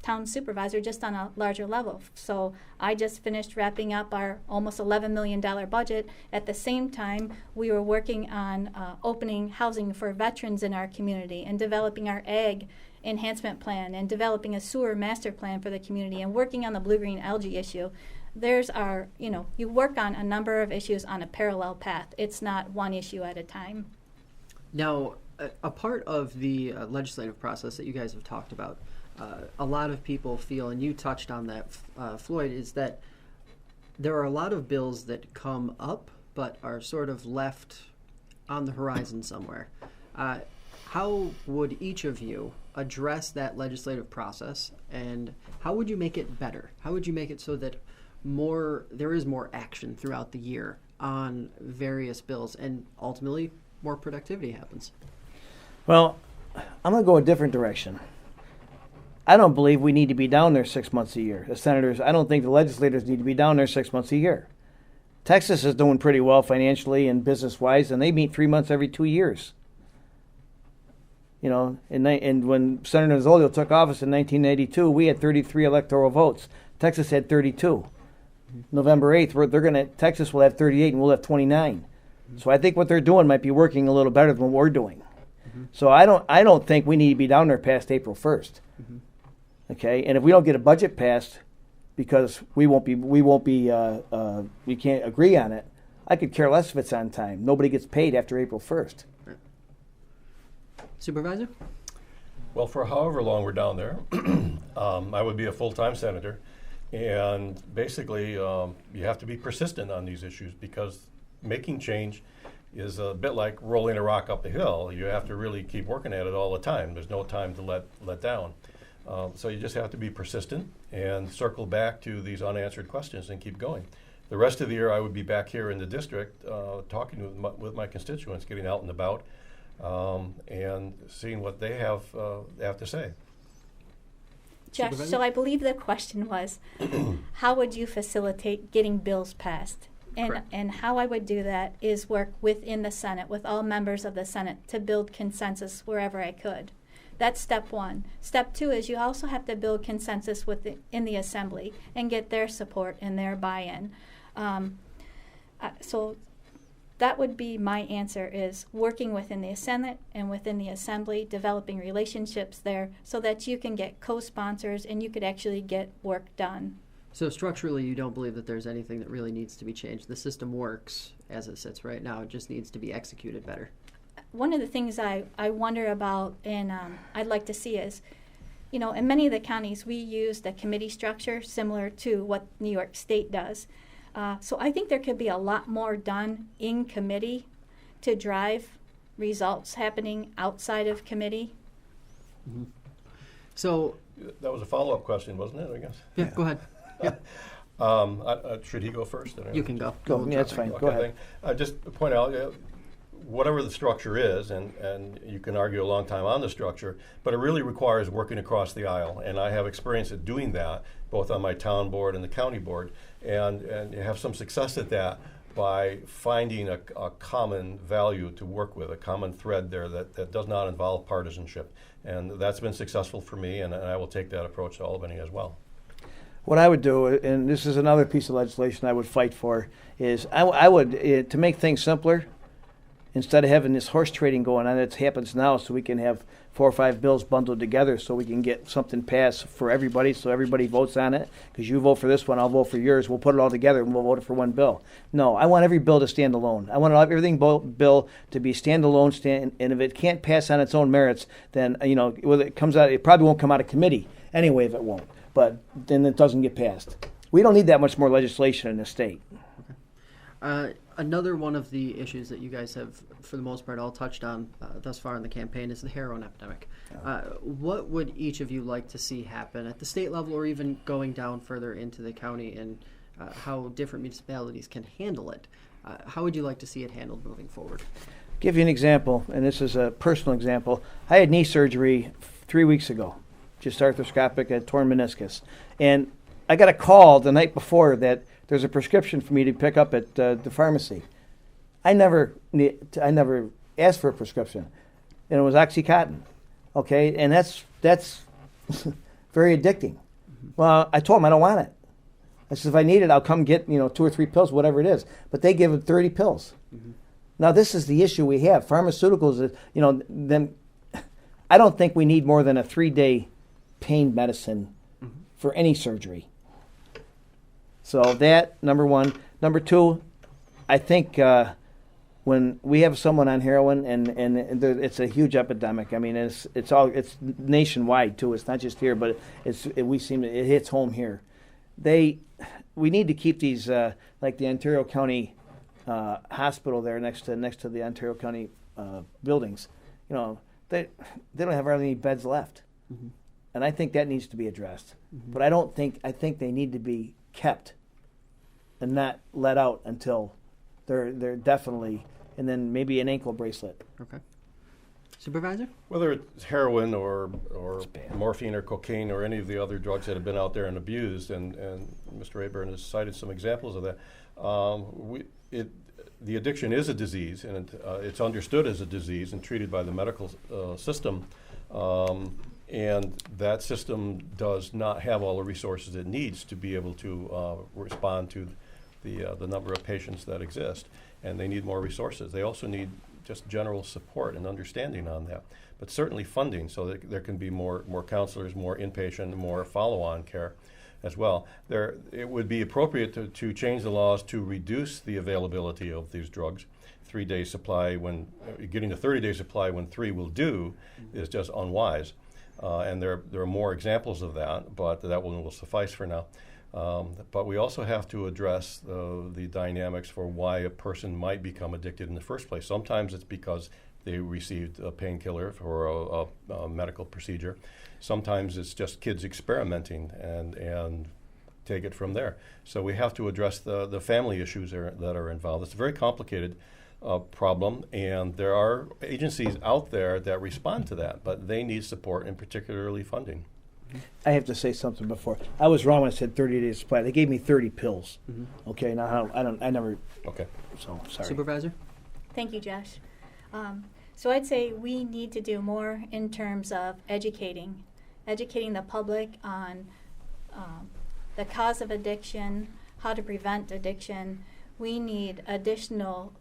town supervisor, just on a larger level. So I just finished wrapping up our almost $11 million budget. At the same time, we were working on opening housing for veterans in our community and developing our ag enhancement plan and developing a sewer master plan for the community and working on the blue-green algae issue. There's our, you work on a number of issues on a parallel path. It's not one issue at a time. Now, a part of the legislative process that you guys have talked about, a lot of people feel, and you touched on that, Floyd, is that there are a lot of bills that come up but are sort of left on the horizon somewhere. How would each of you address that legislative process, and how would you make it better? How would you make it so that there is more action throughout the year on various bills, and ultimately more productivity happens? Well, I'm going to go a different direction. I don't believe we need to be down there 6 months a year. As senators, I don't think the legislators need to be down there 6 months a year. Texas is doing pretty well financially and business-wise, and they meet 3 months every 2 years. And when Senator Zolio took office in 1982, we had 33 electoral votes. Texas had 32. Mm-hmm. November 8th, Texas will have 38 and we'll have 29. Mm-hmm. So I think what they're doing might be working a little better than what we're doing. Mm-hmm. So I don't think we need to be down there past April 1st. Mm-hmm. Okay, and if we don't get a budget passed because we can't agree on it, I could care less if it's on time. Nobody gets paid after April 1st. Supervisor? Well, for however long we're down there, I would be a full-time senator. And basically, you have to be persistent on these issues, because making change is a bit like rolling a rock up a hill. You have to really keep working at it all the time. There's no time to let down. So you just have to be persistent and circle back to these unanswered questions and keep going. The rest of the year, I would be back here in the district talking with my constituents, getting out and about, and seeing what they have to say. Josh, so I believe the question was, how would you facilitate getting bills passed? And how I would do that is work within the Senate, with all members of the Senate, to build consensus wherever I could. That's step one. Step two is you also have to build consensus in the Assembly and get their support and their buy-in. So that would be my answer, is working within the Senate and within the Assembly, developing relationships there so that you can get co-sponsors and you could actually get work done. So structurally, you don't believe that there's anything that really needs to be changed. The system works as it sits right now. It just needs to be executed better. One of the things I wonder about and I'd like to see is, in many of the counties, we use the committee structure similar to what New York State does. So I think there could be a lot more done in committee to drive results happening outside of committee. Mm-hmm. So That was a follow-up question, wasn't it, I guess? yeah, go ahead. Yeah. Should he go first? You can go. Go. Yeah, that's fine. Go ahead. Just to point out, whatever the structure is, and you can argue a long time on the structure, but it really requires working across the aisle. And I have experience at doing that, both on my town board and the county board, and have some success at that by finding a common value to work with, a common thread there that does not involve partisanship. And that's been successful for me, and I will take that approach to Albany as well. What I would do, and this is another piece of legislation I would fight for, is I would, to make things simpler, instead of having this horse trading going on that happens now, so we can have 4 or 5 bills bundled together so we can get something passed for everybody, so everybody votes on it. Because you vote for this one, I'll vote for yours. We'll put it all together and we'll vote for one bill. No, I want every bill to stand alone. I want everything bill to be standalone, and if it can't pass on its own merits, then whether it comes out, it probably won't come out of committee anyway if it won't. But then it doesn't get passed. We don't need that much more legislation in the state. Another one of the issues that you guys have, for the most part, all touched on thus far in the campaign is the heroin epidemic. What would each of you like to see happen at the state level, or even going down further into the county, and how different municipalities can handle it? How would you like to see it handled moving forward? Give you an example, and this is a personal example. I had knee surgery 3 weeks ago, just arthroscopic, a torn meniscus. And I got a call the night before that there's a prescription for me to pick up at the pharmacy. I never asked for a prescription, and it was OxyContin. Okay, and that's very addicting. Well, I told them I don't want it. I said if I need it, I'll come get 2 or 3 pills, whatever it is. But they give them 30 pills. Mm-hmm. Now this is the issue we have. Pharmaceuticals, then I don't think we need more than a 3-day pain medicine for any surgery. So that, number one. Number two, I think when we have someone on heroin, and it's a huge epidemic. I mean, it's nationwide too. It's not just here, but it hits home here. We need to keep these like the Ontario County hospital there next to the Ontario County buildings. They don't have hardly any beds left, and I think that needs to be addressed. But I think they need to be kept and not let out until they're definitely, and then maybe an ankle bracelet. Okay. Supervisor? Whether it's heroin or morphine or cocaine or any of the other drugs that have been out there and abused, and Mr. Rayburn has cited some examples of that, the addiction is a disease, and it's understood as a disease and treated by the medical system. And that system does not have all the resources it needs to be able to respond to the number of patients that exist. And they need more resources. They also need just general support and understanding on that. But certainly funding so that there can be more counselors, more inpatient, more follow-on care as well. It would be appropriate to change the laws to reduce the availability of these drugs. 3-day supply, when getting a 30-day supply when 3 will do is just unwise. And there are more examples of that, but that one will suffice for now. But we also have to address the dynamics for why a person might become addicted in the first place. Sometimes it's because they received a painkiller for a medical procedure. Sometimes it's just kids experimenting and take it from there. So we have to address the family issues that are involved. It's a very complicated problem, and there are agencies out there that respond to that, but they need support and particularly funding. I have to say something before. I was wrong when I said 30 days supply. They gave me 30 pills. Okay, now I never. Okay. So sorry. Supervisor? Thank you, Josh. So I'd say we need to do more in terms of educating the public on the cause of addiction, how to prevent addiction. We need additional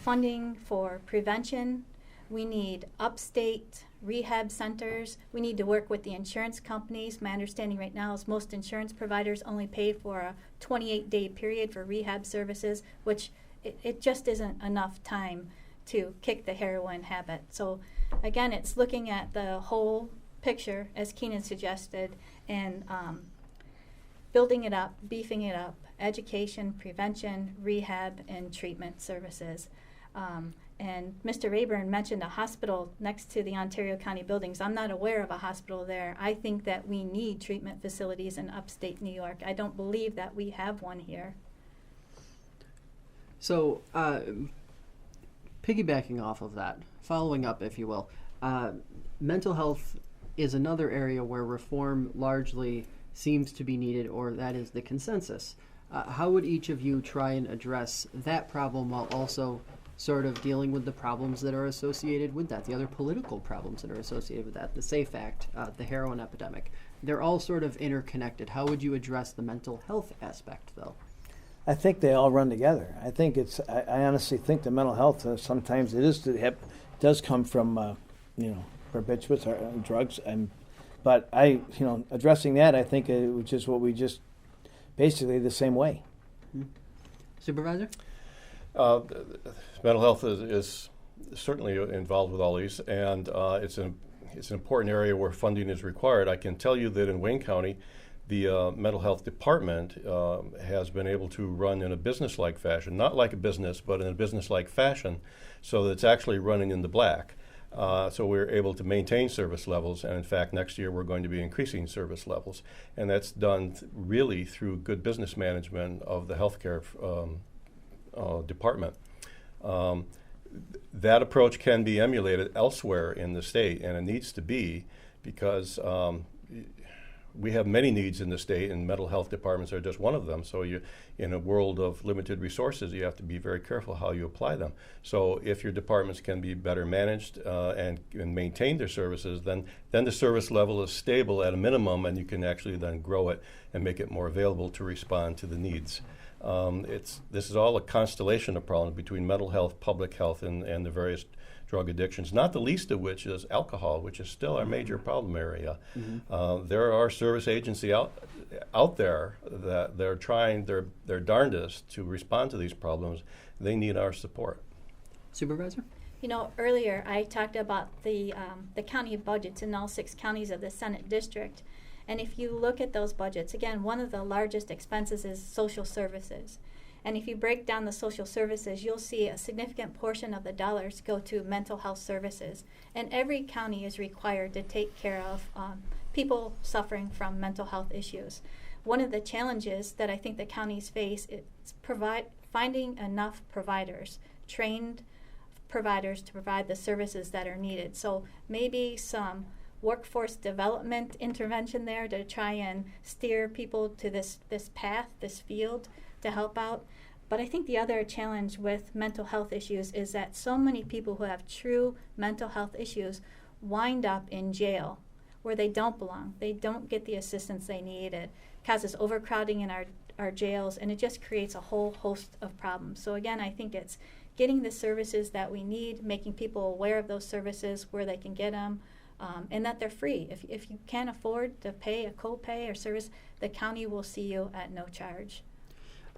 funding for prevention. We need upstate rehab centers. We need to work with the insurance companies. My understanding right now is most insurance providers only pay for a 28-day period for rehab services, which it just isn't enough time to kick the heroin habit. So again, it's looking at the whole picture, as Keenan suggested, and building it up, beefing it up, education, prevention, rehab, and treatment services. And Mr. Rayburn mentioned a hospital next to the Ontario County buildings. I'm not aware of a hospital there. I think that we need treatment facilities in upstate New York. I don't believe that we have one here. So, piggybacking off of that, following up, if you will, mental health is another area where reform largely seems to be needed, or that is the consensus. How would each of you try and address that problem while also sort of dealing with the problems that are associated with that, the other political problems that are associated with that, the SAFE Act, the heroin epidemic? They're all sort of interconnected. How would you address the mental health aspect, though? I think they all run together. I think I honestly think the mental health sometimes does come from barbiturates or drugs, but addressing that, I think which is what we just basically the same way. Supervisor? Mental health is certainly involved with all these, and it's an important area where funding is required. I can tell you that in Wayne County, the mental health department has been able to run in a business-like fashion, not like a business, but in a business-like fashion, so that it's actually running in the black. So we're able to maintain service levels, and in fact, next year we're going to be increasing service levels, and that's done really through good business management of the healthcare department. That approach can be emulated elsewhere in the state, and it needs to be, because we have many needs in the state, and mental health departments are just one of them. So in a world of limited resources, you have to be very careful how you apply them. So if your departments can be better managed and maintain their services, then the service level is stable at a minimum, and you can actually then grow it and make it more available to respond to the needs. This is all a constellation of problems between mental health, public health, and the various drug addictions, not the least of which is alcohol, which is still our major problem area. Mm-hmm. There are service agencies out there that they're trying their darndest to respond to these problems. They need our support. Supervisor? Earlier I talked about the county budgets in all 6 counties of the Senate District. And if you look at those budgets, again, one of the largest expenses is social services. And if you break down the social services, you'll see a significant portion of the dollars go to mental health services. And every county is required to take care of people suffering from mental health issues. One of the challenges that I think the counties face is finding enough providers, trained providers to provide the services that are needed. So maybe some workforce development intervention there to try and steer people to this path, this field, to help out. But I think the other challenge with mental health issues is that so many people who have true mental health issues wind up in jail where they don't belong. They don't get the assistance they need. It causes overcrowding in our jails, and it just creates a whole host of problems. So again, I think it's getting the services that we need, making people aware of those services, where they can get them, and that they're free. If you can't afford to pay a copay or service, the county will see you at no charge.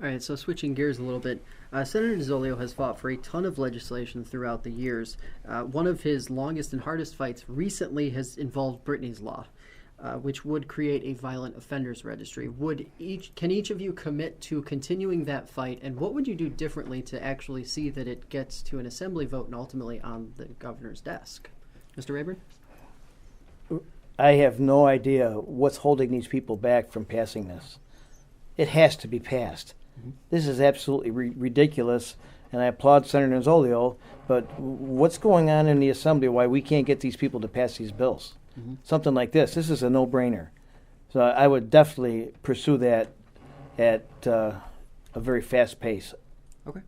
All right, so switching gears a little bit, Senator DeZolio has fought for a ton of legislation throughout the years. One of his longest and hardest fights recently has involved Brittany's Law, which would create a violent offenders registry. Can each of you commit to continuing that fight, and what would you do differently to actually see that it gets to an assembly vote and ultimately on the governor's desk? Mr. Rayburn? I have no idea what's holding these people back from passing this. It has to be passed. Mm-hmm. This is absolutely ridiculous, and I applaud Senator DeZolio, but what's going on in the Assembly, why we can't get these people to pass these bills? Mm-hmm. Something like this is a no-brainer. So I would definitely pursue that at a very fast pace. Okay.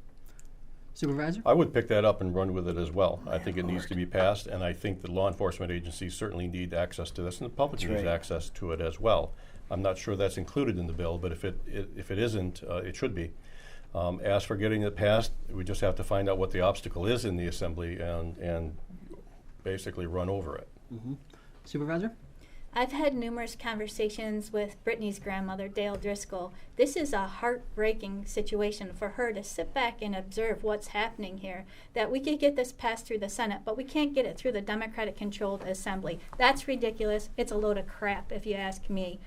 Supervisor? I would pick that up and run with it as well. I think it needs to be passed, and I think the law enforcement agencies certainly need access to this, and the public needs access to it as well. I'm not sure that's included in the bill, but if it isn't, it should be. As for getting it passed, we just have to find out what the obstacle is in the Assembly and basically run over it. Mm-hmm. Supervisor? I've had numerous conversations with Brittany's grandmother, Dale Driscoll. This is a heartbreaking situation for her to sit back and observe what's happening here. That we could get this passed through the Senate, but we can't get it through the Democratic-controlled Assembly. That's ridiculous. It's a load of crap, if you ask me.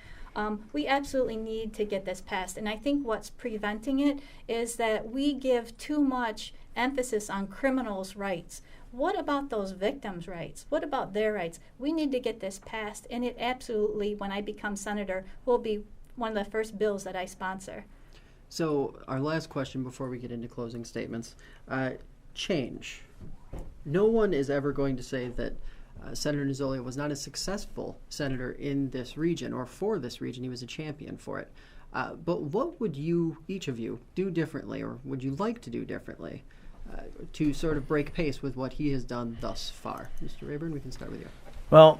We absolutely need to get this passed, and I think what's preventing it is that we give too much emphasis on criminals' rights. What about those victims' rights? What about their rights? We need to get this passed, and it absolutely, when I become senator, will be one of the first bills that I sponsor. So our last question before we get into closing statements. Change. No one is ever going to say that Senator Nozzolio was not a successful senator in this region or for this region. He was a champion for it. But what would each of you, do differently, or would you like to do differently to sort of break pace with what he has done thus far? Mr. Rayburn, we can start with you. Well,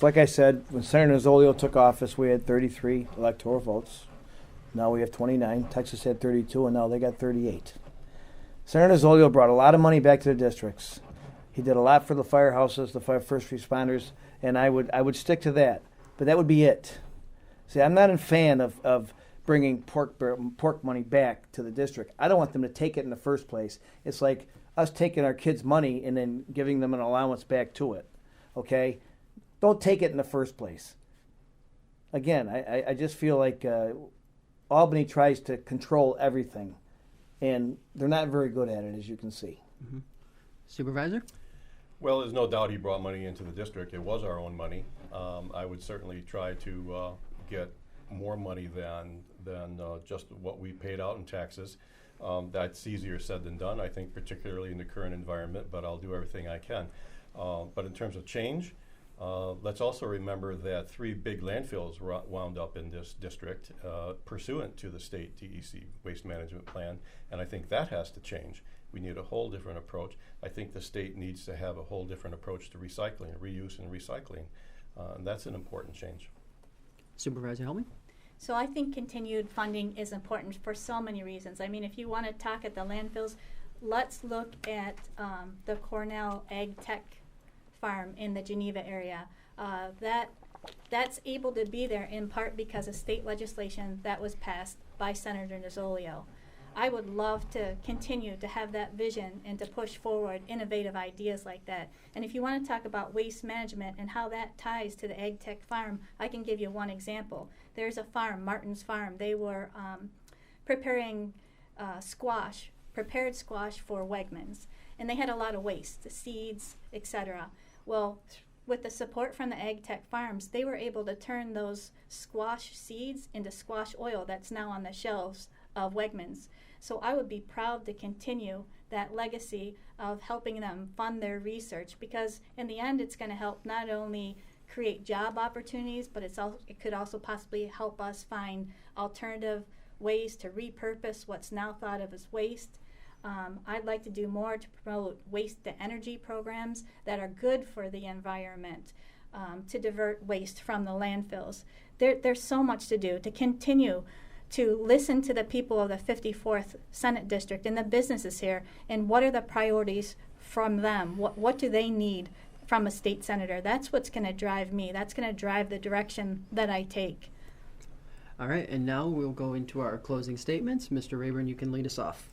like I said, when Senator Nozzolio took office, we had 33 electoral votes. Now we have 29. Texas had 32, and now they got 38. Senator Nozzolio brought a lot of money back to the districts. He did a lot for the firehouses, the first responders, and I would stick to that. But that would be it. See, I'm not a fan of bringing pork money back to the district. I don't want them to take it in the first place. It's like us taking our kids' money and then giving them an allowance back to it. Okay? Don't take it in the first place. Again, I just feel like Albany tries to control everything, and they're not very good at it, as you can see. Mm-hmm. Supervisor? Well, there's no doubt he brought money into the district. It was our own money. I would certainly try to get more money than just what we paid out in taxes. That's easier said than done, I think, particularly in the current environment, but I'll do everything I can. But in terms of change, let's also remember that 3 big landfills wound up in this district pursuant to the state DEC waste management plan, and I think that has to change. We need a whole different approach. I think the state needs to have a whole different approach to recycling, reuse and recycling. And that's an important change. Supervisor Helmy? So I think continued funding is important for so many reasons. I mean, if you want to talk at the landfills, let's look at the Cornell Ag Tech Farm in the Geneva area. That's able to be there in part because of state legislation that was passed by Senator Nozzolio. I would love to continue to have that vision and to push forward innovative ideas like that. And if you want to talk about waste management and how that ties to the Ag Tech Farm, I can give you one example. There's a farm, Martin's Farm. They were preparing prepared squash for Wegmans. And they had a lot of waste, the seeds, etc. Well, with the support from the Ag Tech Farms, they were able to turn those squash seeds into squash oil that's now on the shelves of Wegmans. So I would be proud to continue that legacy of helping them fund their research, because in the end it's going to help not only create job opportunities, but it could also possibly help us find alternative ways to repurpose what's now thought of as waste. I'd like to do more to promote waste to energy programs that are good for the environment, to divert waste from the landfills. There's so much to do to continue to listen to the people of the 54th Senate District and the businesses here, and what are the priorities from them? What do they need from a state senator? That's what's going to drive me. That's going to drive the direction that I take. All right, and now we'll go into our closing statements. Mr. Rayburn, you can lead us off.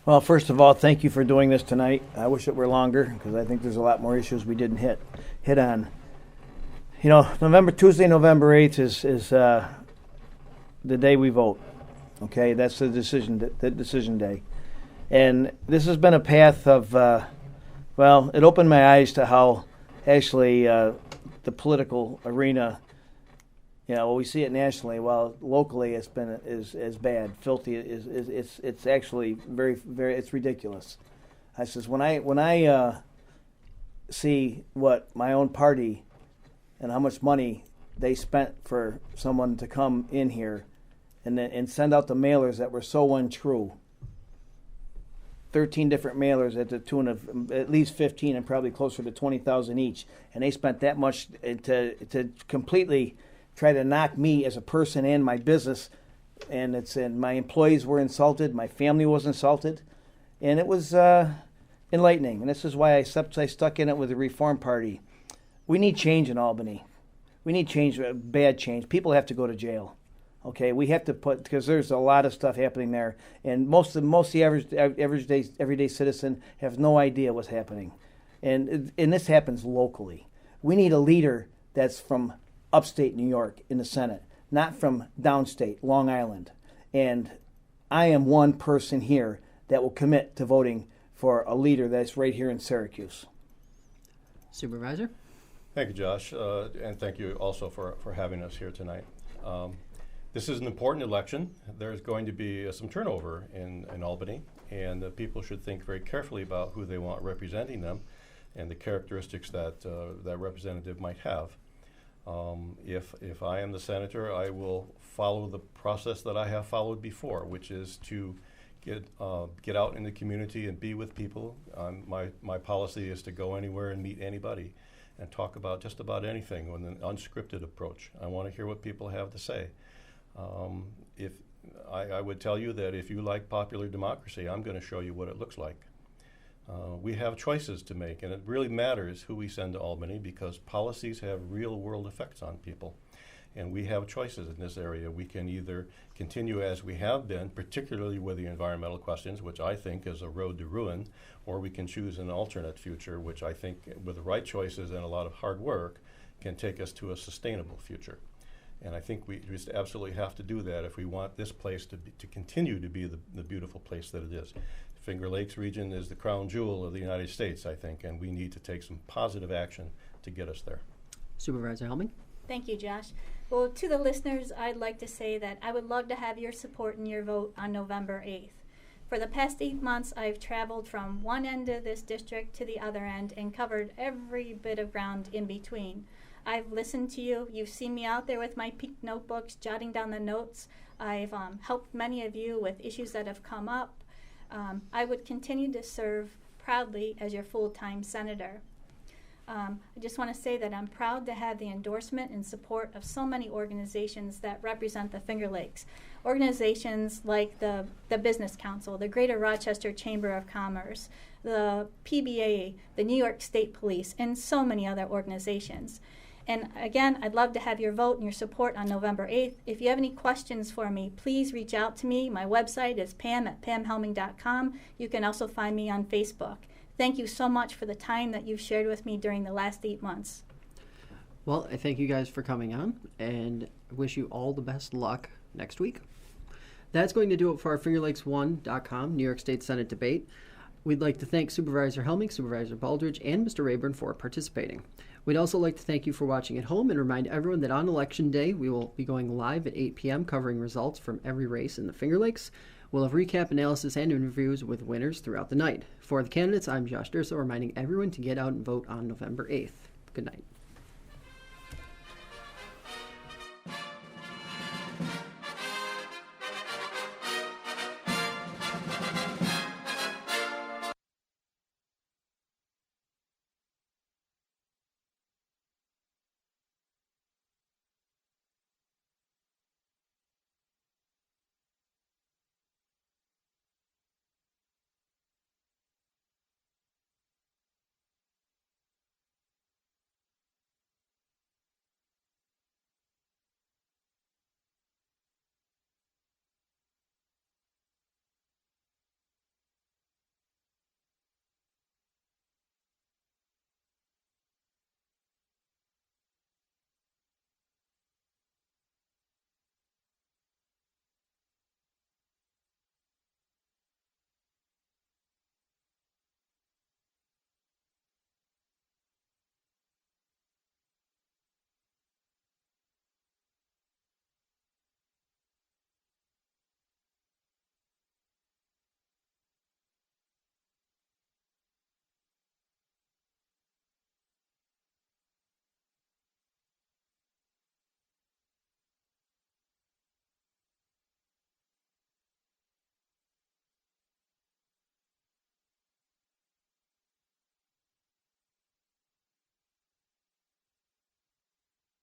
Well, first of all, thank you for doing this tonight. I wish it were longer, because I think there's a lot more issues we didn't hit on. You know, Tuesday, November 8th is the day we vote. Okay, that's the decision day. And this has been a path of, it opened my eyes to how actually the political arena, we see it nationally, while locally it's been is bad, filthy. It's actually very, very, it's ridiculous. I says when I see what my own party and how much money they spent for someone to come in here and send out the mailers that were so untrue. 13 different mailers at the tune of at least 15 and probably closer to 20,000 each, and they spent that much to completely try to knock me as a person and my business. And my employees were insulted, my family was insulted, and it was enlightening. And this is why I stuck in it with the Reform Party. We need change in Albany. We need change, bad change. People have to go to jail. Okay, we have to because there's a lot of stuff happening there, and most of the everyday citizen have no idea what's happening, and this happens locally. We need a leader that's from upstate New York in the Senate, not from downstate Long Island. And I am one person here that will commit to voting for a leader that's right here in Syracuse. Supervisor? Thank you, Josh, and thank you also for having us here tonight. This is an important election. There's going to be some turnover in Albany, and people should think very carefully about who they want representing them and the characteristics that that representative might have. If I am the senator, I will follow the process that I have followed before, which is to get out in the community and be with people. My policy is to go anywhere and meet anybody and talk about just about anything with an unscripted approach. I want to hear what people have to say. If I would tell you that if you like popular democracy, I'm going to show you what it looks like. We have choices to make, and it really matters who we send to Albany because policies have real-world effects on people. And we have choices in this area. We can either continue as we have been, particularly with the environmental questions, which I think is a road to ruin, or we can choose an alternate future, which I think, with the right choices and a lot of hard work, can take us to a sustainable future. And I think we just absolutely have to do that if we want this place to continue to be the beautiful place that it is. Finger Lakes region is the crown jewel of the United States, I think, and we need to take some positive action to get us there. Supervisor Helming? Thank you, Josh. Well, to the listeners, I'd like to say that I would love to have your support in your vote on November 8th. For the past 8 months, I've traveled from one end of this district to the other end and covered every bit of ground in between. I've listened to you. You've seen me out there with my pink notebooks, jotting down the notes. I've helped many of you with issues that have come up. I would continue to serve proudly as your full-time senator. I just want to say that I'm proud to have the endorsement and support of so many organizations that represent the Finger Lakes. Organizations like the Business Council, the Greater Rochester Chamber of Commerce, the PBA, the New York State Police, and so many other organizations. And again, I'd love to have your vote and your support on November 8th. If you have any questions for me, please reach out to me. My website is pam@pamhelming.com. You can also find me on Facebook. Thank you so much for the time that you've shared with me during the last 8 months. Well, I thank you guys for coming on and wish you all the best luck next week. That's going to do it for our FingerLakes1.com New York State Senate debate. We'd like to thank Supervisor Helming, Supervisor Baldridge, and Mr. Rayburn for participating. We'd also like to thank you for watching at home and remind everyone that on Election Day, we will be going live at 8 p.m. covering results from every race in the Finger Lakes. We'll have recap, analysis, and interviews with winners throughout the night. For the candidates, I'm Josh Durso, reminding everyone to get out and vote on November 8th. Good night.